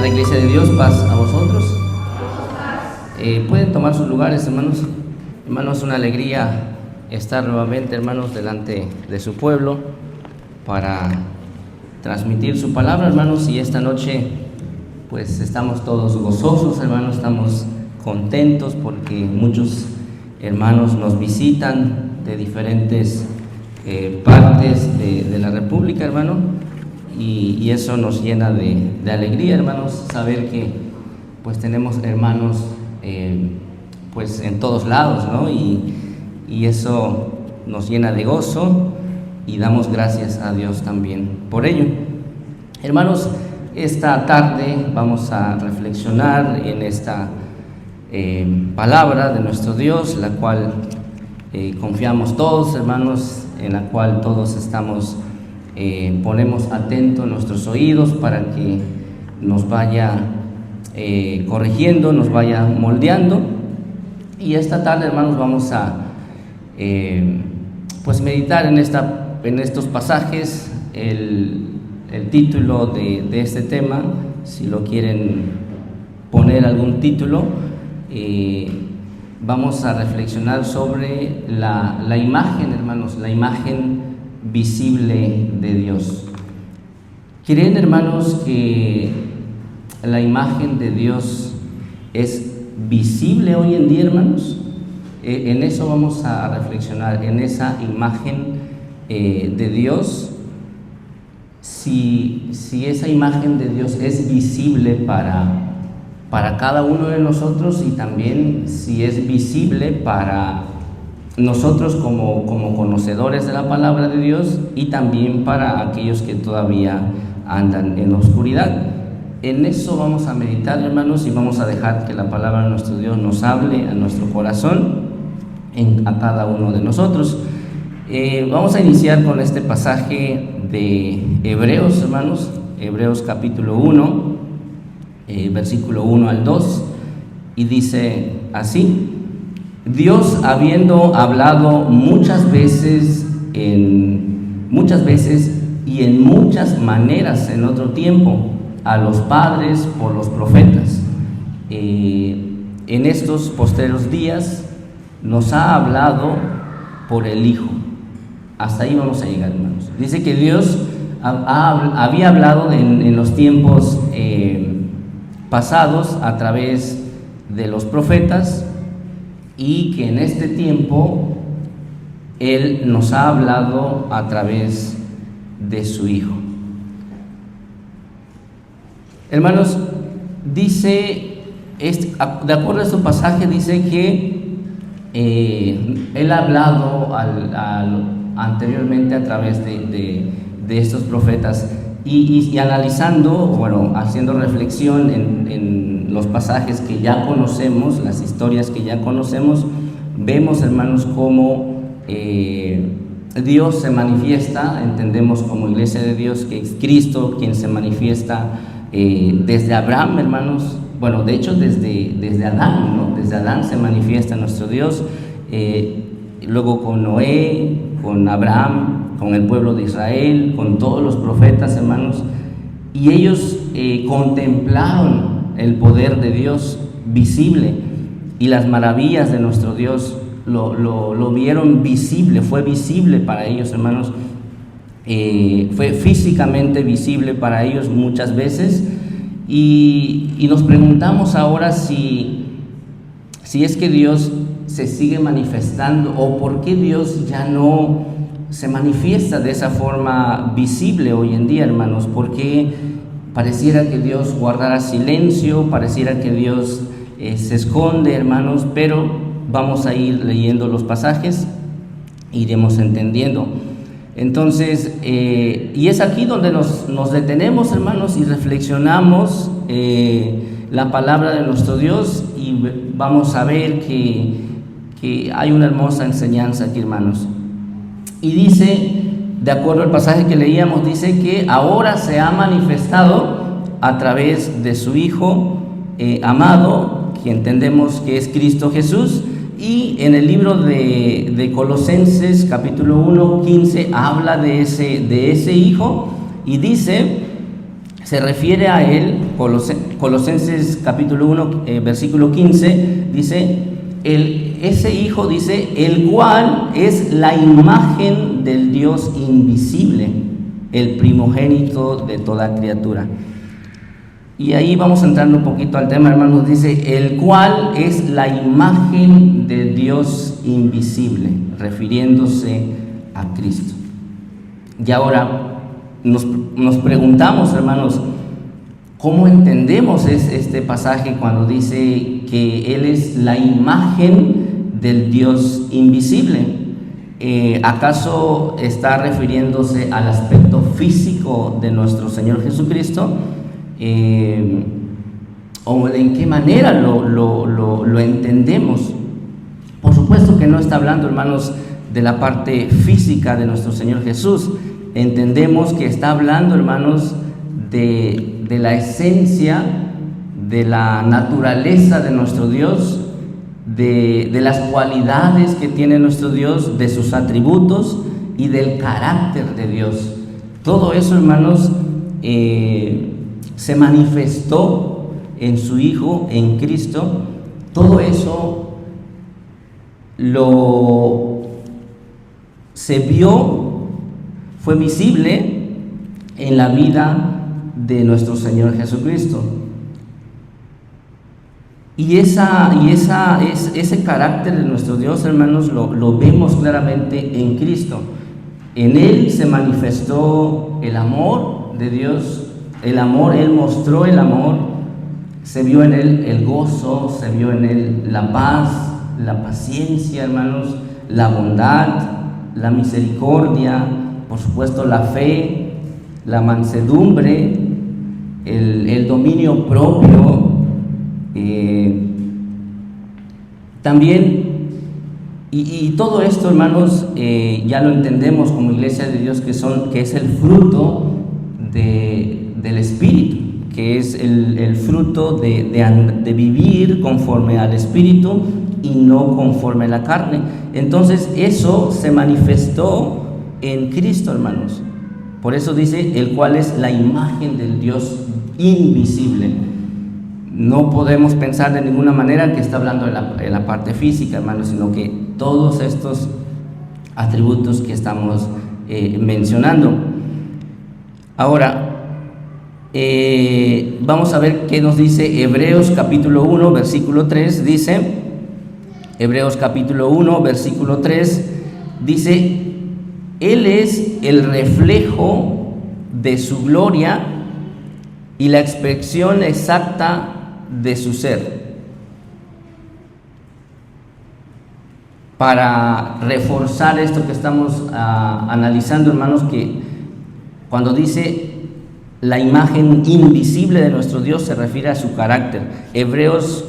la Iglesia de Dios, paz a vosotros. Pueden tomar sus lugares, hermanos. Hermanos, una alegría estar nuevamente, hermanos, delante de su pueblo para transmitir su palabra, hermanos. Y esta noche, pues estamos todos gozosos, hermanos, estamos contentos porque muchos hermanos nos visitan de diferentes partes de la República, hermano. Y eso nos llena de alegría, hermanos, saber que pues tenemos hermanos pues en todos lados, ¿no? Y eso nos llena de gozo y damos gracias a Dios también por ello. Hermanos, esta tarde vamos a reflexionar en esta palabra de nuestro Dios, la cual confiamos todos, hermanos, en la cual todos estamos ponemos atentos nuestros oídos para que nos vaya corrigiendo, nos vaya moldeando. Y esta tarde, hermanos, vamos a pues meditar en estos pasajes. El título de este tema, si lo quieren poner algún título, vamos a reflexionar sobre la imagen, hermanos, la imagen visible de Dios. ¿Creen, hermanos, que la imagen de Dios es visible hoy en día, hermanos? En eso vamos a reflexionar, en esa imagen de Dios. Si esa imagen de Dios es visible para cada uno de nosotros, y también si es visible para nosotros como conocedores de la palabra de Dios, y también para aquellos que todavía andan en la oscuridad. En eso vamos a meditar, hermanos, y vamos a dejar que la palabra de nuestro Dios nos hable a nuestro corazón, a cada uno de nosotros. Vamos a iniciar con este pasaje de Hebreos, hermanos, Hebreos capítulo 1, versículo 1 al 2, y dice así: Dios, habiendo hablado muchas veces y en muchas maneras en otro tiempo a los padres por los profetas, en estos postreros días nos ha hablado por el Hijo. Hasta ahí vamos a llegar, hermanos. Dice que Dios había hablado en los tiempos pasados a través de los profetas, y que en este tiempo Él nos ha hablado a través de su Hijo. Hermanos, dice, de acuerdo a este pasaje, dice que Él ha hablado anteriormente a través de estos profetas, y analizando, bueno, haciendo reflexión en los pasajes que ya conocemos, las historias que ya conocemos, vemos, hermanos, cómo Dios se manifiesta. Entendemos como Iglesia de Dios que es Cristo quien se manifiesta desde Abraham, hermanos. Bueno, de hecho desde Adán, ¿no? Desde Adán se manifiesta nuestro Dios, luego con Noé, con Abraham, con el pueblo de Israel, con todos los profetas, hermanos, y ellos contemplaron el poder de Dios visible y las maravillas de nuestro Dios, lo vieron visible, fue visible para ellos, hermanos, fue físicamente visible para ellos muchas veces, y nos preguntamos ahora si es que Dios se sigue manifestando, o por qué Dios ya no se manifiesta de esa forma visible hoy en día, hermanos. Porque pareciera que Dios guardara silencio, pareciera que Dios se esconde, hermanos, pero vamos a ir leyendo los pasajes, iremos entendiendo. Entonces, y es aquí donde nos detenemos, hermanos, y reflexionamos la palabra de nuestro Dios, y vamos a ver que hay una hermosa enseñanza aquí, hermanos. Y dice, de acuerdo al pasaje que leíamos, dice que ahora se ha manifestado a través de su Hijo amado, que entendemos que es Cristo Jesús. Y en el libro de Colosenses capítulo 1, 15 habla de ese Hijo, y dice: se refiere a él. Colosenses capítulo 1, versículo 15, dice, ese Hijo, dice, el cual es la imagen del Dios invisible, el primogénito de toda criatura. Y ahí vamos entrando un poquito al tema, hermanos. Dice, el cual es la imagen de Dios invisible, refiriéndose a Cristo. Y ahora nos preguntamos, hermanos, ¿cómo entendemos este pasaje cuando dice que Él es la imagen del Dios invisible? ¿Acaso está refiriéndose al aspecto físico de nuestro Señor Jesucristo? ¿O en qué manera lo entendemos? Por supuesto que no está hablando, hermanos, de la parte física de nuestro Señor Jesús. Entendemos que está hablando, hermanos, de la esencia, de la naturaleza de nuestro Dios, de las cualidades que tiene nuestro Dios, de sus atributos y del carácter de Dios. Todo eso, hermanos, se manifestó en su Hijo, en Cristo. Todo eso se vio, fue visible en la vida de nuestro Señor Jesucristo. Y ese carácter de nuestro Dios, hermanos, lo vemos claramente en Cristo. En Él se manifestó el amor de Dios. El amor, Él mostró el amor, se vio en Él el gozo, se vio en Él la paz, la paciencia, hermanos, la bondad, la misericordia, por supuesto la fe, la mansedumbre, el dominio propio. También, y todo esto, hermanos, ya lo entendemos como iglesia de Dios, que es el fruto del Espíritu, que es el fruto de vivir conforme al Espíritu y no conforme a la carne. Entonces eso se manifestó en Cristo, hermanos. Por eso dice, el cual es la imagen del Dios invisible. No podemos pensar de ninguna manera que está hablando de la parte física, hermanos, sino que todos estos atributos que estamos mencionando. Ahora, vamos a ver qué nos dice Hebreos capítulo 1, versículo 3. Dice, Hebreos capítulo 1, versículo 3, dice, Él es el reflejo de su gloria y la expresión exacta de su ser. Para reforzar esto que estamos analizando, hermanos, que cuando dice la imagen invisible de nuestro Dios se refiere a su carácter. Hebreos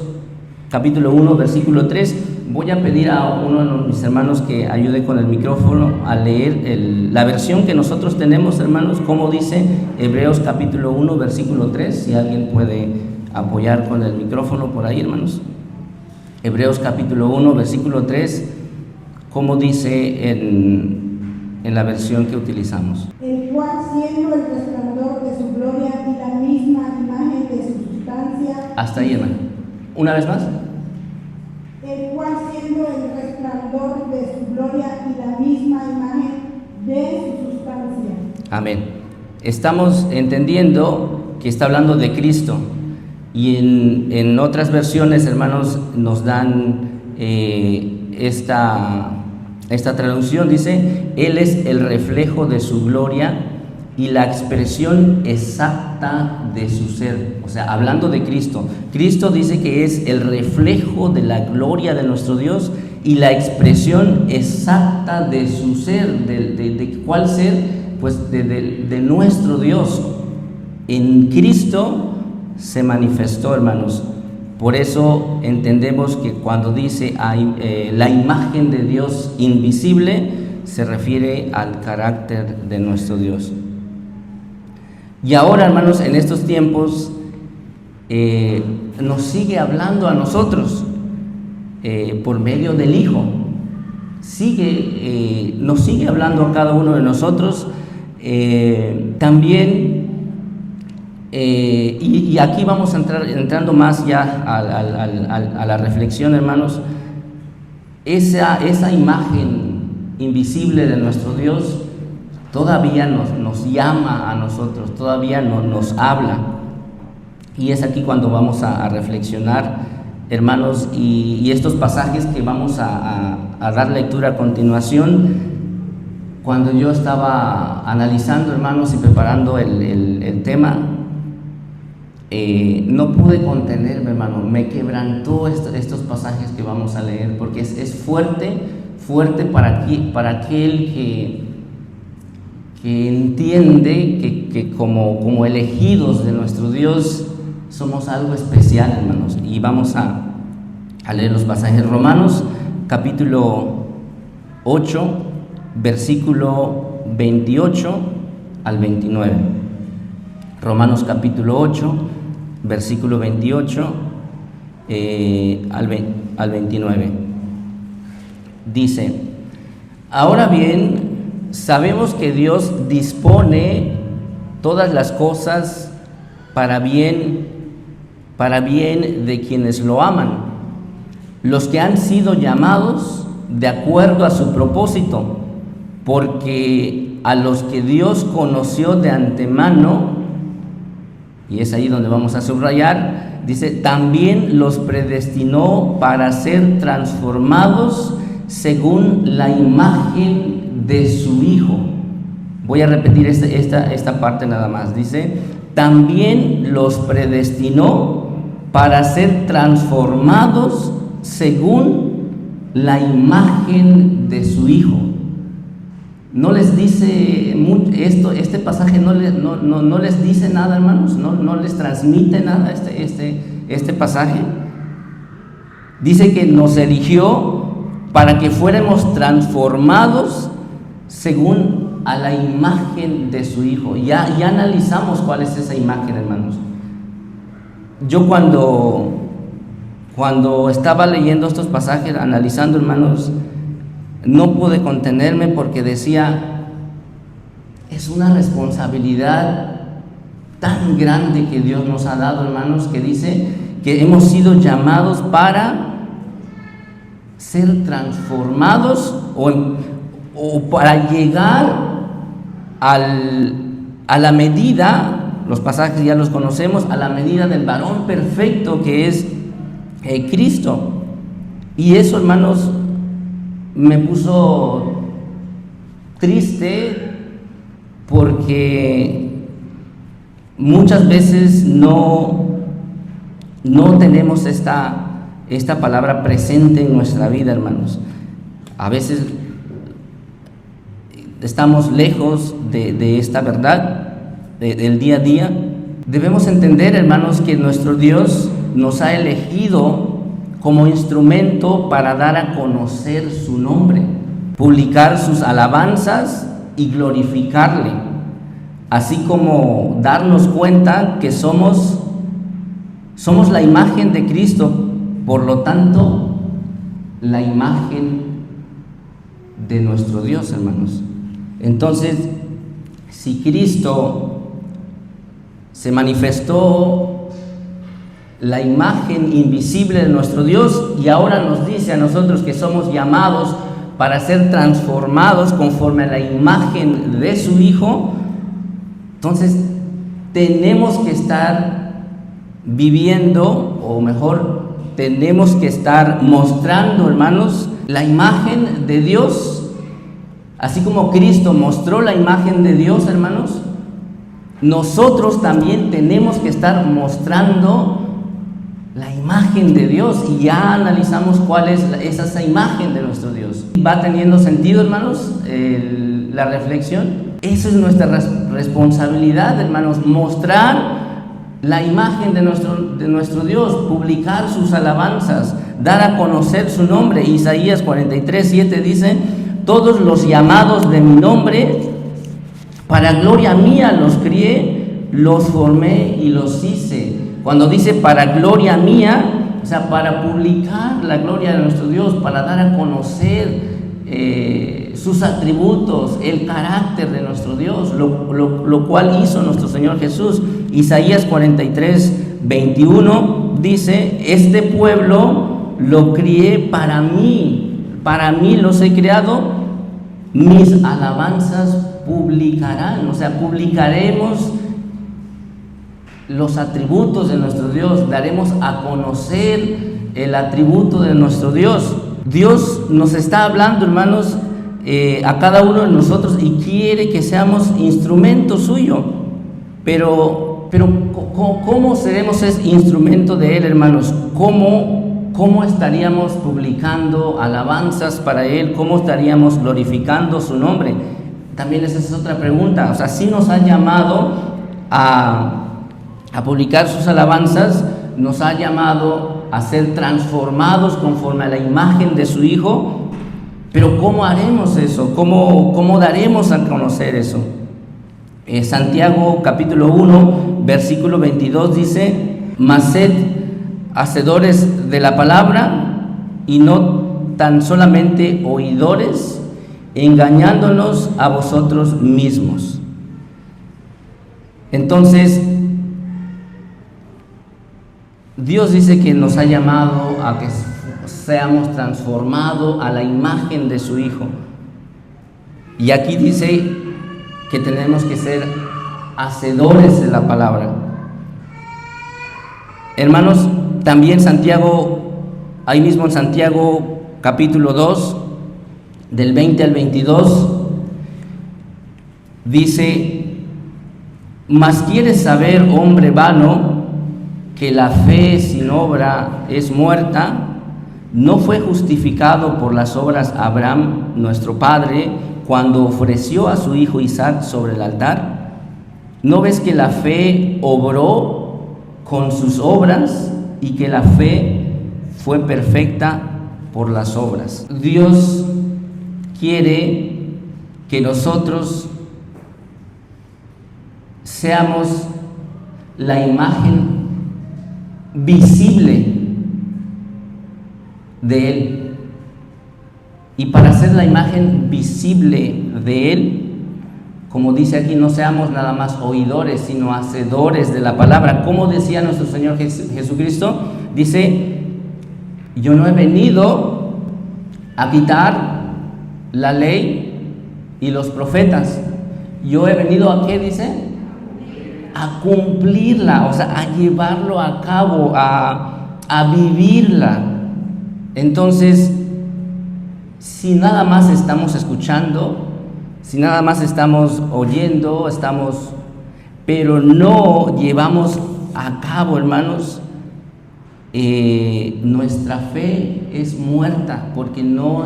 capítulo 1, versículo 3. Voy a pedir a uno de mis hermanos que ayude con el micrófono a leer la versión que nosotros tenemos, hermanos, como dice Hebreos capítulo 1, versículo 3. Si alguien puede apoyar con el micrófono por ahí, hermanos. Hebreos capítulo 1, versículo 3, como dice en la versión que utilizamos. El cual, siendo el resplandor de su gloria y la misma imagen de su sustancia. Hasta ahí, hermano. Una vez más. El cual, siendo el resplandor de su gloria y la misma imagen de su sustancia. Amén. Estamos entendiendo que está hablando de Cristo. Y en otras versiones, hermanos, nos dan esta traducción. Dice, Él es el reflejo de su gloria y la expresión exacta de su ser. O sea, hablando de Cristo. Cristo dice que es el reflejo de la gloria de nuestro Dios y la expresión exacta de su ser. ¿De cuál ser? Pues de nuestro Dios. En Cristo se manifestó, hermanos. Por eso entendemos que cuando dice la imagen de Dios invisible, se refiere al carácter de nuestro Dios. Y ahora, hermanos, en estos tiempos nos sigue hablando a nosotros por medio del Hijo. Nos sigue hablando a cada uno de nosotros. También Y aquí vamos a entrando más ya a la reflexión, hermanos. Esa imagen invisible de nuestro Dios todavía nos llama a nosotros, todavía nos habla. Y es aquí cuando vamos a reflexionar, hermanos, y estos pasajes que vamos a dar lectura a continuación. Cuando yo estaba analizando, hermanos, y preparando el tema, no pude contenerme, hermano. Me quebrantó estos pasajes que vamos a leer, porque es fuerte para aquel que entiende que como elegidos de nuestro Dios somos algo especial, hermanos. Y vamos a leer los pasajes. Romanos capítulo 8, versículo 28 al 29. Romanos capítulo 8, versículo 28 al 29. Dice: ahora bien, sabemos que Dios dispone todas las cosas para bien de quienes lo aman, los que han sido llamados de acuerdo a su propósito, porque a los que Dios conoció de antemano, y es ahí donde vamos a subrayar, dice, también los predestinó para ser transformados según la imagen de su Hijo. Voy a repetir esta parte nada más. Dice, también los predestinó para ser transformados según la imagen de su Hijo. No les dice este pasaje no les dice nada, hermanos, no les transmite nada este pasaje. Dice que nos eligió para que fuéramos transformados según a la imagen de su Hijo. Ya analizamos cuál es esa imagen, hermanos. Yo cuando estaba leyendo estos pasajes, analizando, hermanos, no pude contenerme, porque decía, es una responsabilidad tan grande que Dios nos ha dado, hermanos, que dice que hemos sido llamados para ser transformados o para llegar a la medida, los pasajes ya los conocemos, a la medida del varón perfecto que es Cristo. Y eso, hermanos, me puso triste, porque muchas veces no tenemos esta palabra presente en nuestra vida, hermanos. A veces estamos lejos de esta verdad del día a día. Debemos entender, hermanos, que nuestro Dios nos ha elegido como instrumento para dar a conocer su nombre, publicar sus alabanzas y glorificarle, así como darnos cuenta que somos la imagen de Cristo, por lo tanto, la imagen de nuestro Dios, hermanos. Entonces, si Cristo se manifestó la imagen invisible de nuestro Dios, y ahora nos dice a nosotros que somos llamados para ser transformados conforme a la imagen de su Hijo, entonces tenemos que estar viviendo, o mejor, tenemos que estar mostrando, hermanos, la imagen de Dios, así como Cristo mostró la imagen de Dios, hermanos. Nosotros también tenemos que estar mostrando la imagen de Dios, y ya analizamos cuál es esa imagen de nuestro Dios. ¿Va teniendo sentido, hermanos, la reflexión? Esa es nuestra responsabilidad, hermanos, mostrar la imagen de nuestro Dios, publicar sus alabanzas, dar a conocer su nombre. Isaías 43:7 dice, todos los llamados de mi nombre, para gloria mía los crié, los formé y los hice. Cuando dice para gloria mía, o sea, para publicar la gloria de nuestro Dios, para dar a conocer sus atributos, el carácter de nuestro Dios, lo cual hizo nuestro Señor Jesús. Isaías 43:21 dice: este pueblo lo crié para mí los he creado, mis alabanzas publicarán. O sea, publicaremos los atributos de nuestro Dios, daremos a conocer el atributo de nuestro Dios. Dios nos está hablando, hermanos, a cada uno de nosotros, y quiere que seamos instrumento suyo. Pero ¿cómo seremos ese instrumento de Él, hermanos? ¿Cómo estaríamos publicando alabanzas para Él? ¿Cómo estaríamos glorificando su nombre? También esa es otra pregunta. O sea, sí nos ha llamado a publicar sus alabanzas, nos ha llamado a ser transformados conforme a la imagen de su Hijo, pero ¿cómo haremos eso? ¿Cómo daremos a conocer eso? Santiago capítulo 1, versículo 22 dice: mas sed hacedores de la palabra y no tan solamente oidores, engañándonos a vosotros mismos. Entonces, Dios dice que nos ha llamado a que seamos transformados a la imagen de su Hijo. Y aquí dice que tenemos que ser hacedores de la palabra. Hermanos, también Santiago, ahí mismo en Santiago capítulo 2, del 20 al 22, dice: mas quieres saber, hombre vano, que la fe sin obra es muerta. ¿No fue justificado por las obras Abraham, nuestro padre, cuando ofreció a su hijo Isaac sobre el altar? ¿No ves que la fe obró con sus obras y que la fe fue perfecta por las obras? Dios quiere que nosotros seamos la imagen visible de Él. Y para ser la imagen visible de Él, como dice aquí, no seamos nada más oidores, sino hacedores de la palabra. Como decía nuestro Señor Jesucristo, dice: yo no he venido a quitar la ley y los profetas. Yo he venido ¿a qué dice? A cumplirla, o sea, a llevarlo a cabo, a vivirla. Entonces, si nada más estamos escuchando, si nada más estamos oyendo, pero no llevamos a cabo, hermanos, nuestra fe es muerta, porque no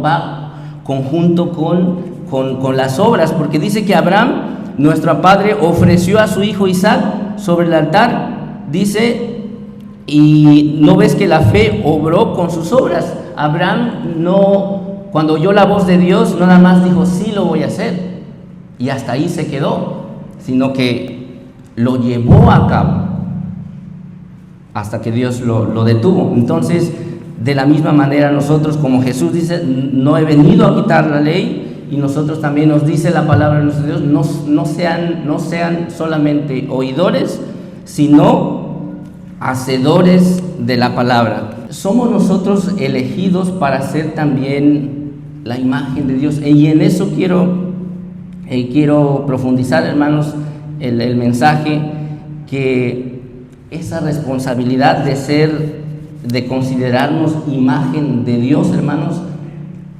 va conjunto con las obras, porque dice que Abraham, nuestro padre, ofreció a su hijo Isaac sobre el altar, dice, y no ves que la fe obró con sus obras. Abraham no, cuando oyó la voz de Dios, no nada más dijo sí lo voy a hacer y hasta ahí se quedó, sino que lo llevó a cabo hasta que Dios lo detuvo. Entonces, de la misma manera nosotros, como Jesús dice, no he venido a quitar la ley, y nosotros también nos dice la palabra de nuestro Dios, no sean solamente oidores, sino hacedores de la palabra. Somos nosotros elegidos para ser también la imagen de Dios, y en eso quiero profundizar, hermanos, el mensaje, que esa responsabilidad de considerarnos imagen de Dios, hermanos,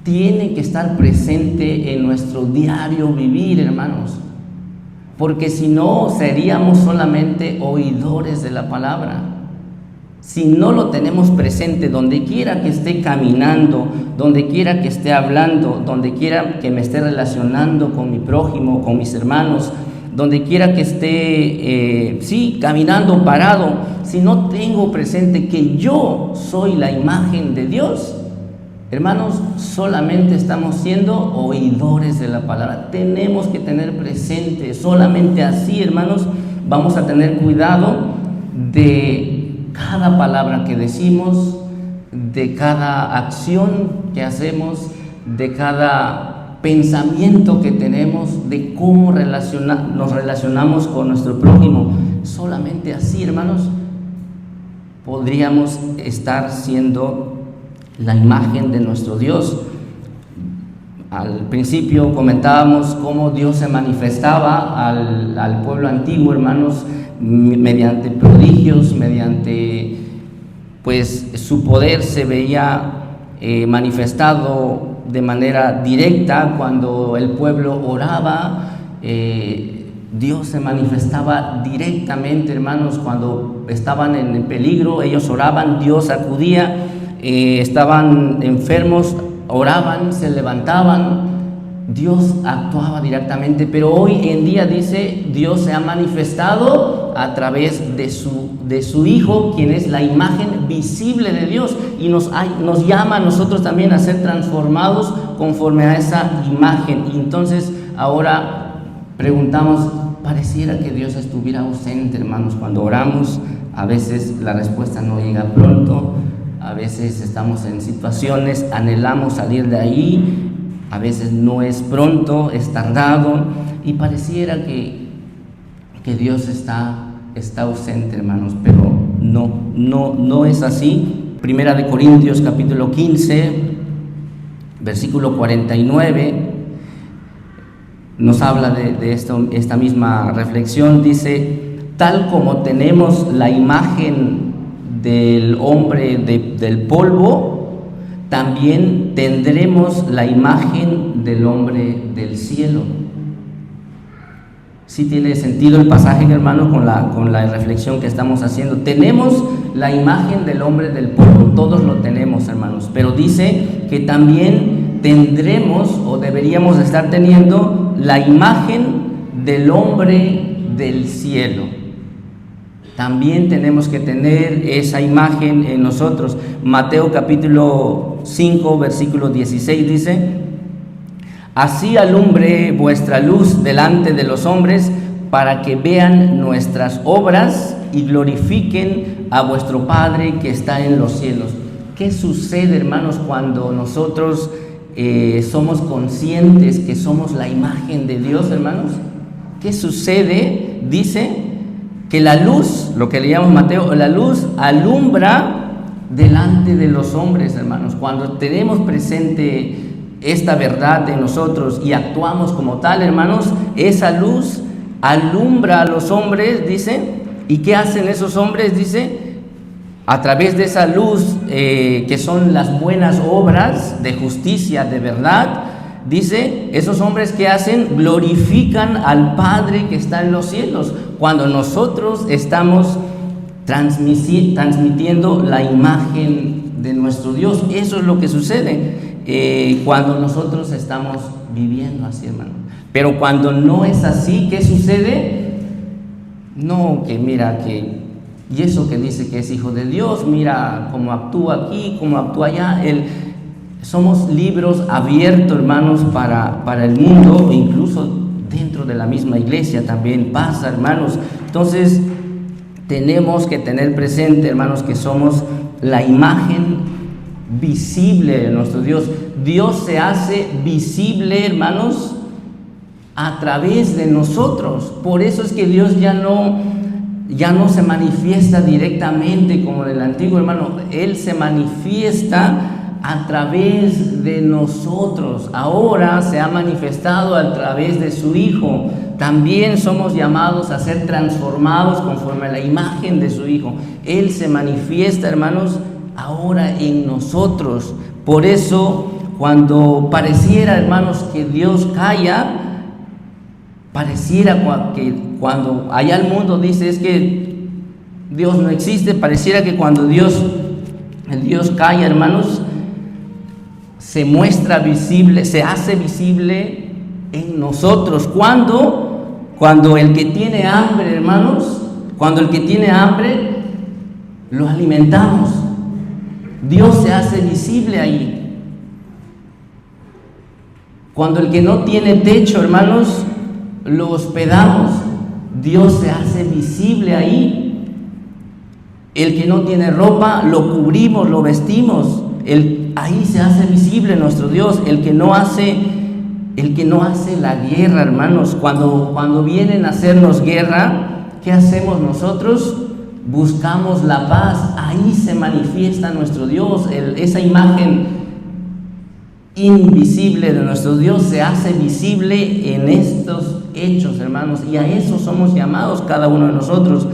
tiene que estar presente en nuestro diario vivir, hermanos, porque si no seríamos solamente oidores de la palabra. Si no lo tenemos presente, donde quiera que esté caminando, donde quiera que esté hablando, donde quiera que me esté relacionando con mi prójimo, con mis hermanos, donde quiera que esté, caminando, parado, si no tengo presente que yo soy la imagen de Dios, hermanos, solamente estamos siendo oidores de la palabra. Tenemos que tener presente, solamente así, hermanos, vamos a tener cuidado de cada palabra que decimos, de cada acción que hacemos, de cada pensamiento que tenemos, de cómo nos relacionamos con nuestro prójimo. Solamente así, hermanos, podríamos estar siendo la imagen de nuestro Dios. Al principio comentábamos cómo Dios se manifestaba al pueblo antiguo, hermanos, mediante prodigios, mediante pues su poder se veía manifestado de manera directa. Cuando el pueblo oraba, Dios se manifestaba directamente, hermanos. Cuando estaban en peligro, ellos oraban, Dios acudía. Estaban enfermos, oraban, se levantaban, Dios actuaba directamente. Pero hoy en día, dice, Dios se ha manifestado a través de su Hijo, quien es la imagen visible de Dios, y nos llama a nosotros también a ser transformados conforme a esa imagen. Y entonces ahora preguntamos, pareciera que Dios estuviera ausente, hermanos, cuando oramos. A veces la respuesta no llega pronto, a veces estamos en situaciones, anhelamos salir de ahí, a veces no es pronto, es tardado, y pareciera que Dios está ausente, hermanos, pero no es así. Primera de Corintios capítulo 15, versículo 49, nos habla de esta misma reflexión. Dice: tal como tenemos la imagen del hombre del polvo, también tendremos la imagen del hombre del cielo. Sí tiene sentido el pasaje, hermano, con la reflexión que estamos haciendo. Tenemos la imagen del hombre del polvo, todos lo tenemos, hermanos, pero dice que también tendremos, o deberíamos estar teniendo, la imagen del hombre del cielo. También tenemos que tener esa imagen en nosotros. Mateo capítulo 5, versículo 16 dice: así alumbre vuestra luz delante de los hombres, para que vean nuestras obras y glorifiquen a vuestro Padre que está en los cielos. ¿Qué sucede, hermanos, cuando nosotros somos conscientes que somos la imagen de Dios, hermanos? ¿Qué sucede? Dice que la luz, lo que le llama Mateo, la luz alumbra delante de los hombres, hermanos. Cuando tenemos presente esta verdad de nosotros y actuamos como tal, hermanos, esa luz alumbra a los hombres, dice. ¿Y qué hacen esos hombres? Dice, a través de esa luz que son las buenas obras de justicia, de verdad, dice, esos hombres que hacen, glorifican al Padre que está en los cielos, cuando nosotros estamos transmitiendo la imagen de nuestro Dios. Eso es lo que sucede cuando nosotros estamos viviendo así, hermano. Pero cuando no es así, ¿qué sucede? No, que mira, y eso que dice que es hijo de Dios, mira cómo actúa aquí, cómo actúa allá. Somos libros abiertos, hermanos, para el mundo, e incluso dentro de la misma iglesia también pasa, hermanos. Entonces tenemos que tener presente, hermanos, que somos la imagen visible de nuestro Dios. Dios se hace visible, hermanos, a través de nosotros. Por eso es que Dios ya no se manifiesta directamente como en el antiguo, hermano. Él se manifiesta a través de nosotros. Ahora se ha manifestado a través de su Hijo. También somos llamados a ser transformados conforme a la imagen de su Hijo. Él se manifiesta, hermanos, ahora en nosotros. Por eso, cuando pareciera, hermanos, que Dios calla, pareciera que cuando allá el mundo dice es que Dios no existe, pareciera que cuando Dios calla, hermanos, se muestra visible, se hace visible en nosotros. Cuando el que tiene hambre, hermanos, cuando el que tiene hambre lo alimentamos, Dios se hace visible ahí. Cuando el que no tiene techo, hermanos, lo hospedamos, Dios se hace visible ahí. El que no tiene ropa, lo cubrimos, lo vestimos. Ahí se hace visible nuestro Dios, el que no hace la guerra, hermanos. Cuando vienen a hacernos guerra, ¿qué hacemos nosotros? Buscamos la paz. Ahí se manifiesta nuestro Dios. Esa imagen invisible de nuestro Dios se hace visible en estos hechos, hermanos, y a eso somos llamados cada uno de nosotros.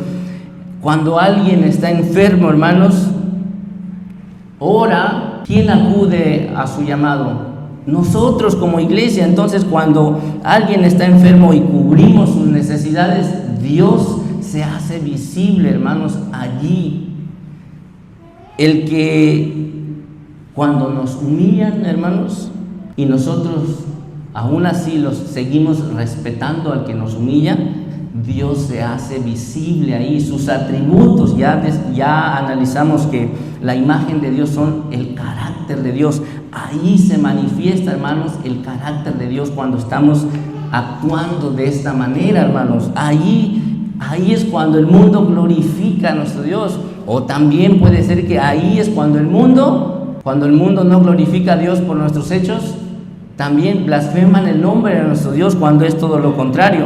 Cuando alguien está enfermo, hermanos, ora. ¿Quién acude a su llamado? Nosotros como iglesia. Entonces, cuando alguien está enfermo y cubrimos sus necesidades, Dios se hace visible, hermanos, allí. El que cuando nos humillan, hermanos, y nosotros aún así los seguimos respetando al que nos humilla, Dios se hace visible ahí. Sus atributos, ya analizamos que la imagen de Dios son el carácter de Dios. Ahí se manifiesta, hermanos, el carácter de Dios cuando estamos actuando de esta manera, hermanos. Ahí es cuando el mundo glorifica a nuestro Dios. O también puede ser que ahí es cuando el mundo no glorifica a Dios por nuestros hechos, también blasfeman el nombre de nuestro Dios, cuando es todo lo contrario.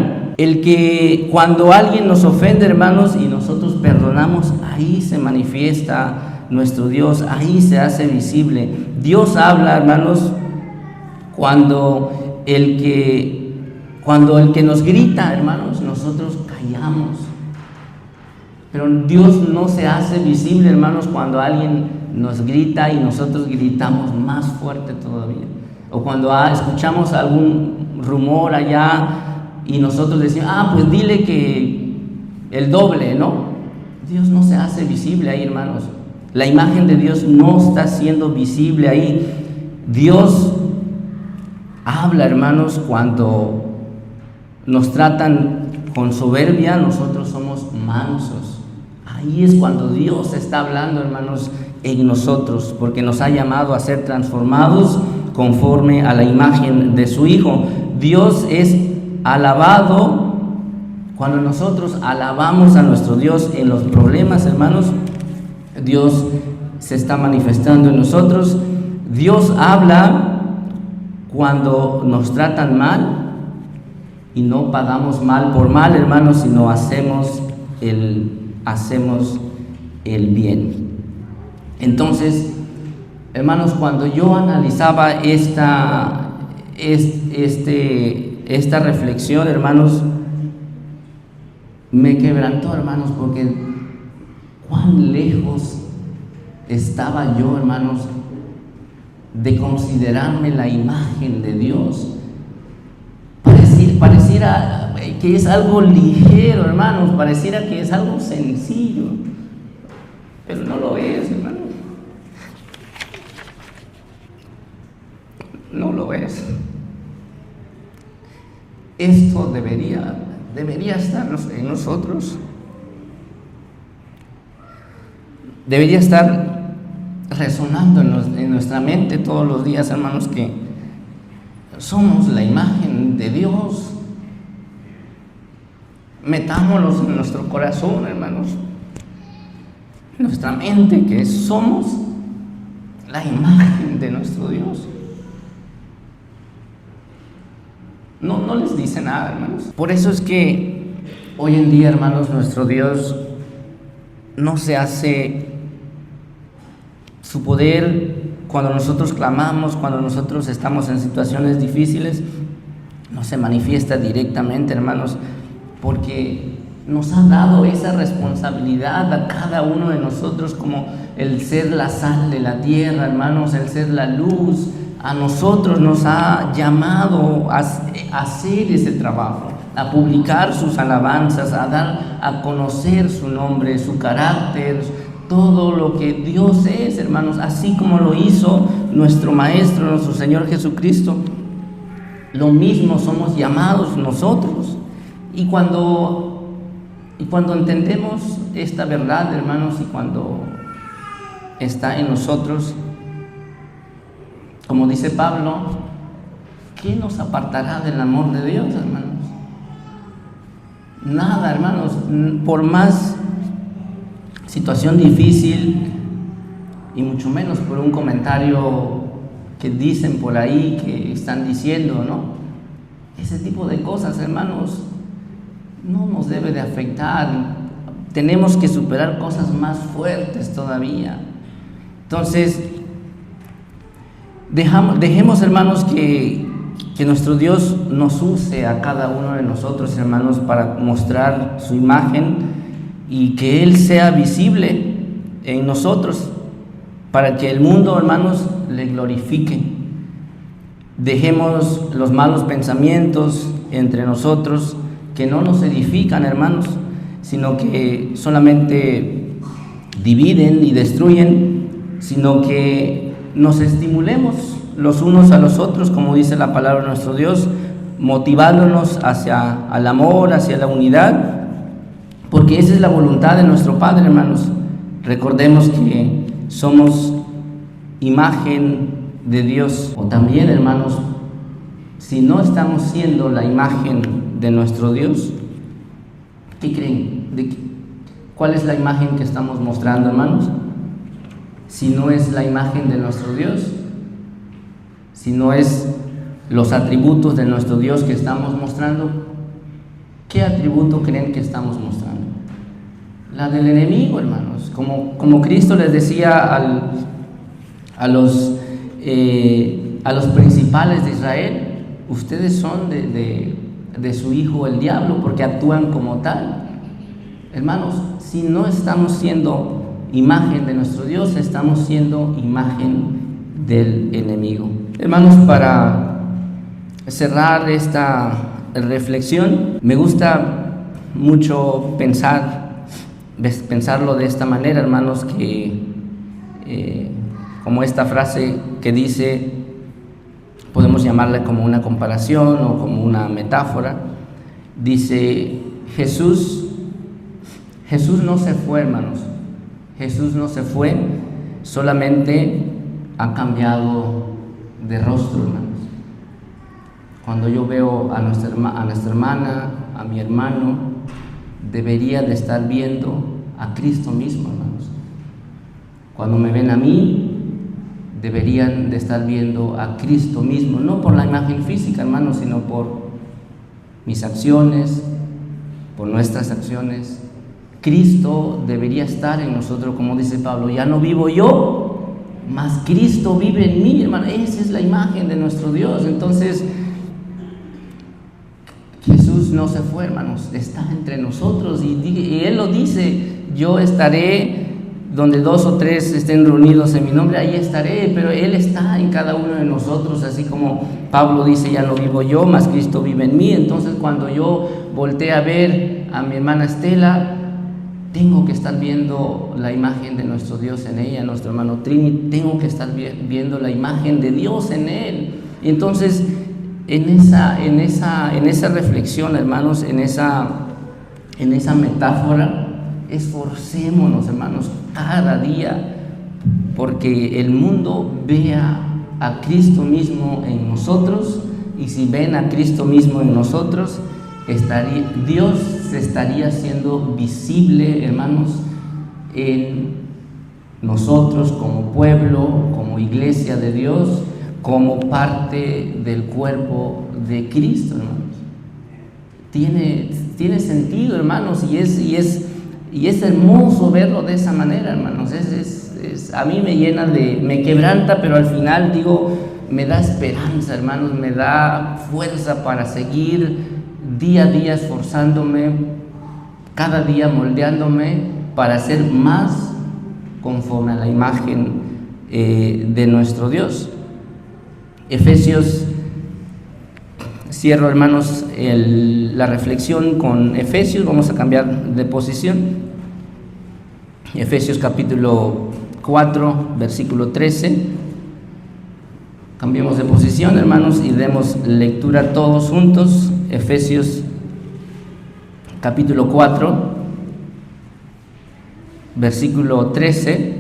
Cuando alguien nos ofende, hermanos, y nosotros perdonamos, ahí se manifiesta nuestro Dios, ahí se hace visible. Dios habla, hermanos, cuando el que nos grita, hermanos, nosotros callamos. Pero Dios no se hace visible, hermanos, cuando alguien nos grita y nosotros gritamos más fuerte todavía. O cuando escuchamos algún rumor allá y nosotros decimos, pues dile que el doble, ¿no? Dios no se hace visible ahí, hermanos. La imagen de Dios no está siendo visible ahí. Dios habla, hermanos, cuando nos tratan con soberbia, nosotros somos mansos. Ahí es cuando Dios está hablando, hermanos, en nosotros, porque nos ha llamado a ser transformados conforme a la imagen de su Hijo. Dios es alabado cuando nosotros alabamos a nuestro Dios en los problemas, hermanos. Dios se está manifestando en nosotros. Dios habla cuando nos tratan mal y no pagamos mal por mal, hermanos, sino hacemos el bien. Entonces, hermanos, cuando yo analizaba esta reflexión, hermanos, me quebrantó, hermanos, porque cuán lejos estaba yo, hermanos, de considerarme la imagen de Dios. Pareciera que es algo ligero, hermanos, pareciera que es algo sencillo, pero no lo es, hermanos. No lo es. Esto debería estar en nosotros. Debería estar resonando en nuestra mente todos los días, hermanos, que somos la imagen de Dios. Metámoslos en nuestro corazón, hermanos, en nuestra mente, que somos la imagen de nuestro Dios. No les dice nada, hermanos. Por eso es que hoy en día, hermanos, nuestro Dios no se hace su poder cuando nosotros clamamos, cuando nosotros estamos en situaciones difíciles. No se manifiesta directamente, hermanos, porque nos ha dado esa responsabilidad a cada uno de nosotros, como el ser la sal de la tierra, hermanos, el ser la luz. A nosotros nos ha llamado a hacer ese trabajo, a publicar sus alabanzas, a dar a conocer su nombre, su carácter, todo lo que Dios es, hermanos, así como lo hizo nuestro Maestro, nuestro Señor Jesucristo. Lo mismo somos llamados nosotros. Y cuando entendemos esta verdad, hermanos, y cuando está en nosotros, como dice Pablo, ¿qué nos apartará del amor de Dios, hermanos? Nada, hermanos. Por más situación difícil y mucho menos por un comentario que dicen por ahí, que están diciendo, ¿no? Ese tipo de cosas, hermanos, no nos debe de afectar. Tenemos que superar cosas más fuertes todavía. Entonces, dejemos, hermanos, que nuestro Dios nos use a cada uno de nosotros, hermanos, para mostrar su imagen y que Él sea visible en nosotros, para que el mundo, hermanos, le glorifique. Dejemos los malos pensamientos entre nosotros que no nos edifican, hermanos, sino que solamente dividen y destruyen, sino que nos estimulemos los unos a los otros, como dice la palabra de nuestro Dios, motivándonos hacia el amor, hacia la unidad, porque esa es la voluntad de nuestro Padre, hermanos. Recordemos que somos imagen de Dios. O también, hermanos, si no estamos siendo la imagen de nuestro Dios, ¿qué creen? ¿Cuál es la imagen que estamos mostrando, hermanos? Si no es la imagen de nuestro Dios, si no es los atributos de nuestro Dios que estamos mostrando, ¿qué atributo creen que estamos mostrando? La del enemigo, hermanos. Como Cristo les decía a los principales de Israel, ustedes son de su hijo el diablo, porque actúan como tal. Hermanos, si no estamos siendo imagen de nuestro Dios, estamos siendo imagen del enemigo. Hermanos, para cerrar esta reflexión, me gusta mucho pensarlo de esta manera, hermanos, que como esta frase que dice, podemos llamarla como una comparación o como una metáfora, dice, Jesús no se fue, hermanos, Jesús no se fue, solamente ha cambiado de rostro, hermanos. Cuando yo veo a nuestra hermana, a mi hermano, debería de estar viendo a Cristo mismo, hermanos. Cuando me ven a mí, deberían de estar viendo a Cristo mismo, no por la imagen física, hermanos, sino por mis acciones, por nuestras acciones. Cristo debería estar en nosotros, como dice Pablo, ya no vivo yo, mas Cristo vive en mí, hermano. Esa es la imagen de nuestro Dios. Entonces, Jesús no se fue, hermanos, está entre nosotros y Él lo dice, yo estaré donde 2 o 3 estén reunidos en mi nombre, ahí estaré, pero Él está en cada uno de nosotros, así como Pablo dice, ya no vivo yo, mas Cristo vive en mí. Entonces, cuando yo volteé a ver a mi hermana Estela, tengo que estar viendo la imagen de nuestro Dios en ella, nuestro hermano Trini, tengo que estar viendo la imagen de Dios en él. Y entonces, en esa reflexión, hermanos, en esa metáfora, esforcémonos, hermanos, cada día, porque el mundo vea a Cristo mismo en nosotros, y si ven a Cristo mismo en nosotros, Dios se estaría haciendo visible, hermanos, en nosotros como pueblo, como iglesia de Dios, como parte del cuerpo de Cristo, hermanos. Tiene sentido, hermanos, y es hermoso verlo de esa manera, hermanos. A mí me quebranta, pero al final digo, me da esperanza, hermanos, me da fuerza para seguir día a día esforzándome, cada día moldeándome para ser más conforme a la imagen de nuestro Dios. Efesios, cierro, hermanos, la reflexión con Efesios. Vamos a cambiar de posición. Efesios capítulo 4, versículo 13. Cambiemos de posición, hermanos, y demos lectura todos juntos. Efesios capítulo 4, versículo 13.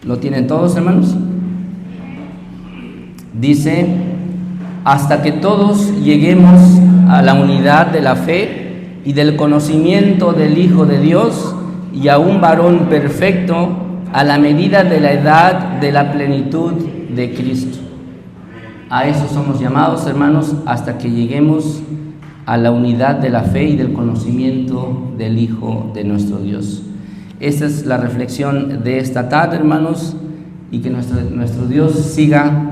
¿Lo tienen todos, hermanos? Dice, hasta que todos lleguemos a la unidad de la fe y del conocimiento del Hijo de Dios, y a un varón perfecto a la medida de la edad de la plenitud de Cristo. A eso somos llamados, hermanos, hasta que lleguemos a la unidad de la fe y del conocimiento del Hijo de nuestro Dios. Esta es la reflexión de esta tarde, hermanos, y que nuestro Dios siga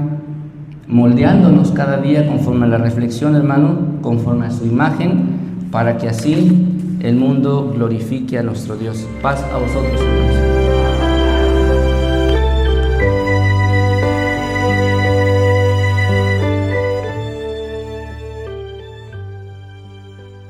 moldeándonos cada día conforme a la reflexión, hermano, conforme a su imagen, para que así el mundo glorifique a nuestro Dios. Paz a vosotros, hermanos.